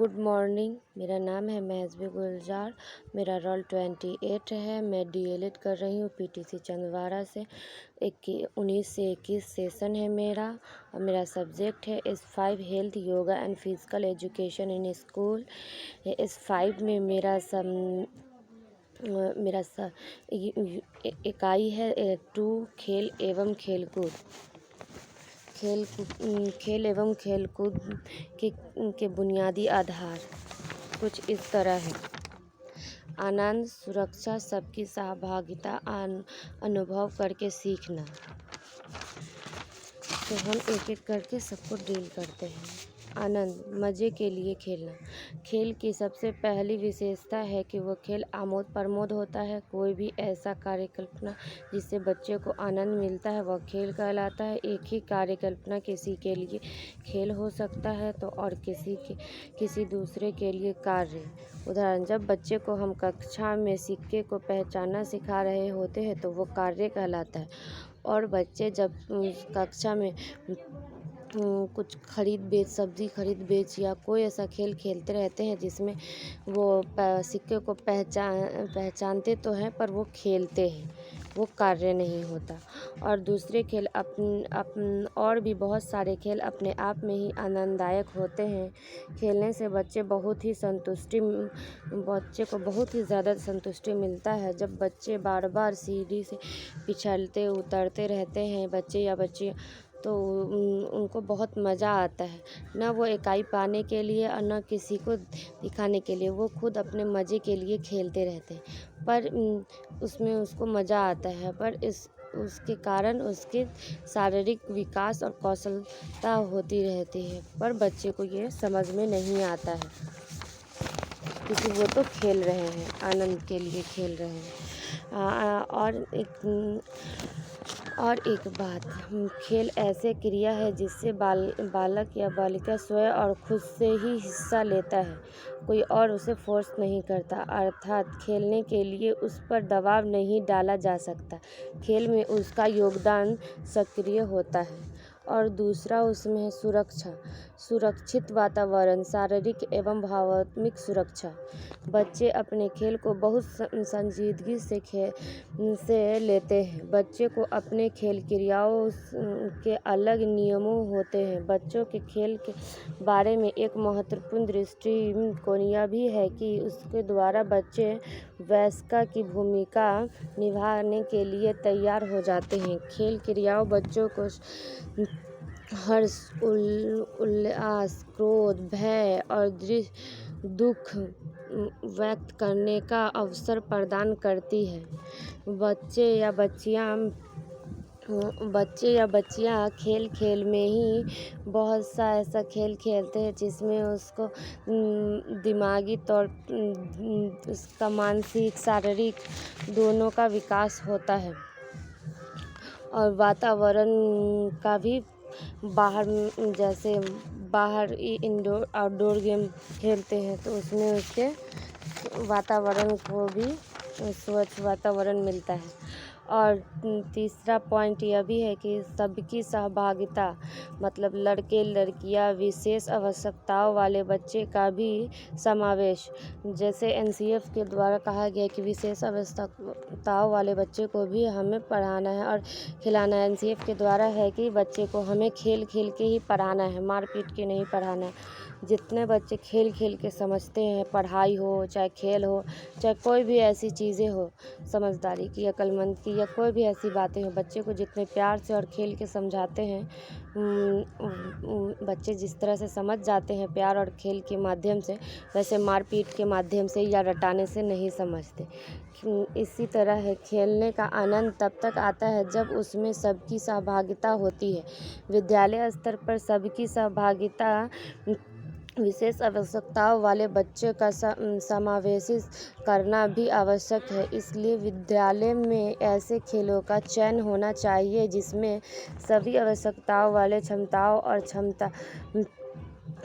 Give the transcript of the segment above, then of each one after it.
Good morning. मेरा नाम है महजबी गुलजार। मेरा रोल 28 है। मैं डीएलएड कर रही हूँ पीटीसी चंदवारा से। 19 से 21 सेशन है मेरा, और मेरा सब्जेक्ट है S5 health yoga and physical education in school. S5 में मेरा इकाई है 2 खेल एवं खेलकूद। खेल एवं खेलकूद के बुनियादी आधार कुछ इस तरह है: आनंद, सुरक्षा, सबकी सहभागिता, अनुभव करके सीखना। तो हम एक एक करके सबको डील करते हैं। आनंद, मज़े के लिए खेलना। खेल की सबसे पहली विशेषता है कि वो खेल आमोद प्रमोद होता है। कोई भी ऐसा कार्यकल्पना जिससे बच्चे को आनंद मिलता है वह खेल कहलाता है। एक ही कार्यकल्पना किसी के लिए खेल हो सकता है तो और किसी दूसरे के लिए कार्य। उदाहरण, जब बच्चे को हम कक्षा में सिक्के को पहचानना सिखा रहे होते हैं तो वो कार्य कहलाता है। और बच्चे जब कक्षा में कुछ सब्जी खरीद बेच या कोई ऐसा खेल खेलते रहते हैं जिसमें वो सिक्के को पहचानते तो हैं पर वो खेलते हैं, वो कार्य नहीं होता। और दूसरे खेल और भी बहुत सारे खेल अपने आप में ही आनंददायक होते हैं। खेलने से बच्चे को बहुत ही ज़्यादा संतुष्टि मिलता है। जब बच्चे बार बार सीढ़ी से पिछलते उतरते रहते हैं, बच्चे या बच्चियाँ, तो उनको बहुत मज़ा आता है। न वो इकाई पाने के लिए और न किसी को दिखाने के लिए, वो खुद अपने मज़े के लिए खेलते रहते हैं। पर उसमें उसको मज़ा आता है, पर उसके कारण उसके शारीरिक विकास और कौशलता होती रहती है। पर बच्चे को ये समझ में नहीं आता है क्योंकि वो तो खेल रहे हैं, आनंद के लिए खेल रहे हैं। और एक बात, खेल ऐसे क्रिया है जिससे बालक या बालिका स्वयं और खुद से ही हिस्सा लेता है, कोई और उसे फोर्स नहीं करता। अर्थात खेलने के लिए उस पर दबाव नहीं डाला जा सकता। खेल में उसका योगदान सक्रिय होता है। और दूसरा उसमें है सुरक्षा, सुरक्षित वातावरण, शारीरिक एवं भावनात्मक सुरक्षा। बच्चे अपने खेल को बहुत संजीदगी से लेते हैं। बच्चे को अपने खेल क्रियाओं के अलग नियमों होते हैं। बच्चों के खेल के बारे में एक महत्वपूर्ण दृष्टिकोण यह भी है कि उसके द्वारा बच्चे वयस्क की भूमिका निभाने के लिए तैयार हो जाते हैं। खेल क्रियाओं बच्चों को हर्ष, उल्लास, क्रोध, भय और दुख व्यक्त करने का अवसर प्रदान करती है। बच्चे या बच्चियाँ खेल में ही बहुत सा ऐसा खेल खेलते हैं जिसमें उसको दिमागी तौर उसका मानसिक शारीरिक दोनों का विकास होता है। और वातावरण का भी बाहर इंडोर आउटडोर गेम खेलते हैं तो उसमें उसके वातावरण को भी स्वच्छ वातावरण मिलता है। और तीसरा पॉइंट यह भी है कि सबकी सहभागिता, मतलब लड़के लड़कियां, विशेष आवश्यकताओं वाले बच्चे का भी समावेश। जैसे एनसीएफ के द्वारा कहा गया कि विशेष आवश्यकताओं वाले बच्चे को भी हमें पढ़ाना है और खिलाना है। एनसीएफ के द्वारा है कि बच्चे को हमें खेल खेल के ही पढ़ाना है, मार पीट के नहीं पढ़ाना है। जितने बच्चे खेल खेल के समझते हैं, पढ़ाई हो चाहे खेल हो चाहे कोई भी ऐसी चीज़ें हो, समझदारी की, अक्लमंद की, या कोई भी ऐसी बातें हो, बच्चे को जितने प्यार से और खेल के समझाते हैं, बच्चे जिस तरह से समझ जाते हैं प्यार और खेल के माध्यम से, वैसे मारपीट के माध्यम से या रटाने से नहीं समझते। इसी तरह है, खेलने का आनंद तब तक आता है जब उसमें सबकी सहभागिता होती है। विद्यालय स्तर पर सबकी सहभागिता विशेष आवश्यकताओं वाले बच्चों का समावेशित करना भी आवश्यक है। इसलिए विद्यालय में ऐसे खेलों का चयन होना चाहिए जिसमें सभी आवश्यकताओं वाले क्षमताओं और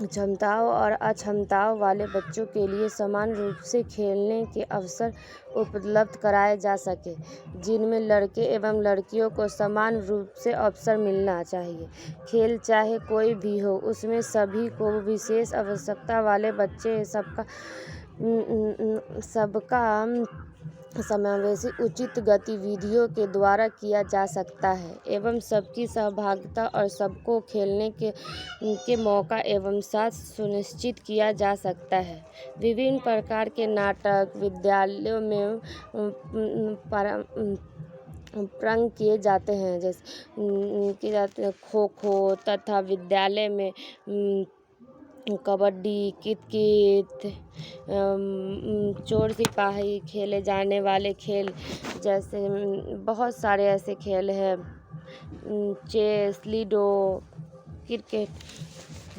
क्षमताओं और अक्षमताओं वाले बच्चों के लिए समान रूप से खेलने के अवसर उपलब्ध कराए जा सके, जिनमें लड़के एवं लड़कियों को समान रूप से अवसर मिलना चाहिए। खेल चाहे कोई भी हो, उसमें सभी को विशेष आवश्यकता वाले बच्चे सबका समावेशी उचित गतिविधियों के द्वारा किया जा सकता है एवं सबकी सहभागिता और सबको खेलने के मौका एवं साथ सुनिश्चित किया जा सकता है। विभिन्न प्रकार के नाटक विद्यालयों में प्रारंभ किए जाते हैं, जैसे खो खो तथा विद्यालय में कबड्डी, कित-कित, चोर सिपाही खेले जाने वाले खेल, जैसे बहुत सारे ऐसे खेल हैं, चेस, लूडो, क्रिकेट,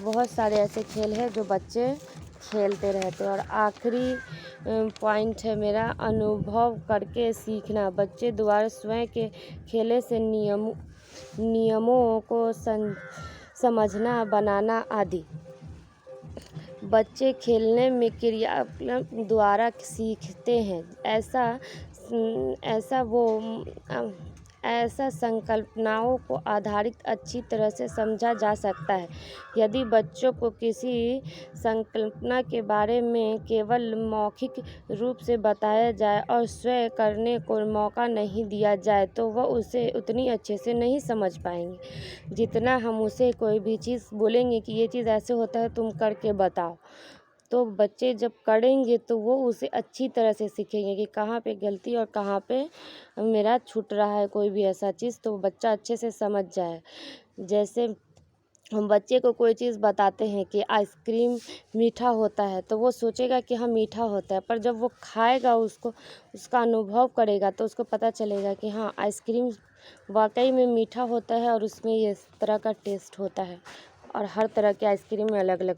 बहुत सारे ऐसे खेल हैं जो बच्चे खेलते रहते हैं। और आखिरी पॉइंट है मेरा, अनुभव करके सीखना। बच्चे द्वारा स्वयं के खेले से नियमों को समझना, बनाना आदि। बच्चे खेलने में क्रियाकलाप द्वारा सीखते हैं, ऐसा संकल्पनाओं को आधारित अच्छी तरह से समझा जा सकता है। यदि बच्चों को किसी संकल्पना के बारे में केवल मौखिक रूप से बताया जाए और स्वयं करने को मौका नहीं दिया जाए तो वह उसे उतनी अच्छे से नहीं समझ पाएंगे जितना हम उसे कोई भी चीज़ बोलेंगे कि ये चीज़ ऐसे होता है, तुम करके बताओ। तो बच्चे जब करेंगे तो वो उसे अच्छी तरह से सीखेंगे कि कहाँ पे गलती और कहाँ पे मेरा छूट रहा है कोई भी ऐसा चीज़, तो बच्चा अच्छे से समझ जाए। जैसे हम बच्चे को कोई चीज़ बताते हैं कि आइसक्रीम मीठा होता है, तो वो सोचेगा कि हाँ मीठा होता है, पर जब वो खाएगा उसका अनुभव करेगा तो उसको पता चलेगा कि हाँ आइसक्रीम वाकई में मीठा होता है और उसमें ये इस तरह का टेस्ट होता है। और हर तरह के आइसक्रीम में अलग अलग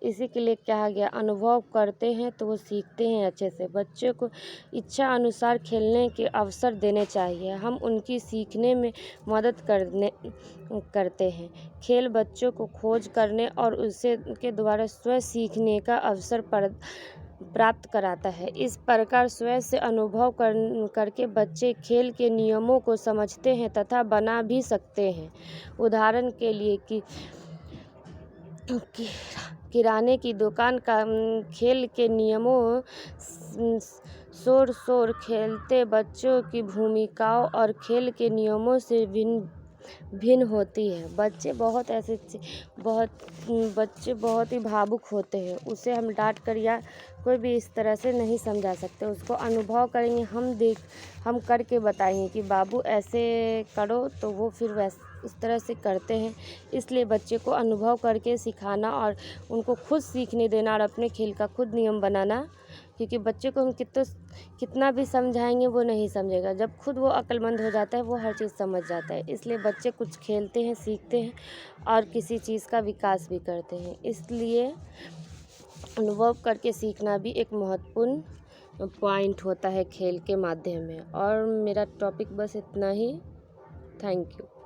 इसी के लिए कहा गया, अनुभव करते हैं तो वो सीखते हैं अच्छे से। बच्चों को इच्छा अनुसार खेलने के अवसर देने चाहिए, हम उनकी सीखने में मदद करते हैं। खेल बच्चों को खोज करने और उनके द्वारा स्वयं सीखने का अवसर प्राप्त कराता है। इस प्रकार स्वयं से अनुभव करके बच्चे खेल के नियमों को समझते हैं तथा बना भी सकते हैं। उदाहरण के लिए किराने की दुकान का खेल के नियमों शोर खेलते बच्चों की भूमिकाओं और खेल के नियमों से भिन्न होती है। बच्चे बहुत ही भावुक होते हैं, उसे हम डांट कर या कोई भी इस तरह से नहीं समझा सकते। उसको अनुभव करेंगे, हम करके बताएंगे कि बाबू ऐसे करो, तो वो फिर उस तरह से करते हैं। इसलिए बच्चे को अनुभव करके सिखाना और उनको खुद सीखने देना और अपने खेल का खुद नियम बनाना, क्योंकि बच्चे को हम कितना भी समझाएंगे वो नहीं समझेगा। जब खुद वो अक्लमंद हो जाता है वो हर चीज़ समझ जाता है। इसलिए बच्चे कुछ खेलते हैं, सीखते हैं और किसी चीज़ का विकास भी करते हैं। इसलिए अनुभव करके सीखना भी एक महत्वपूर्ण पॉइंट होता है खेल के माध्यम में। और मेरा टॉपिक बस इतना ही। Thank you.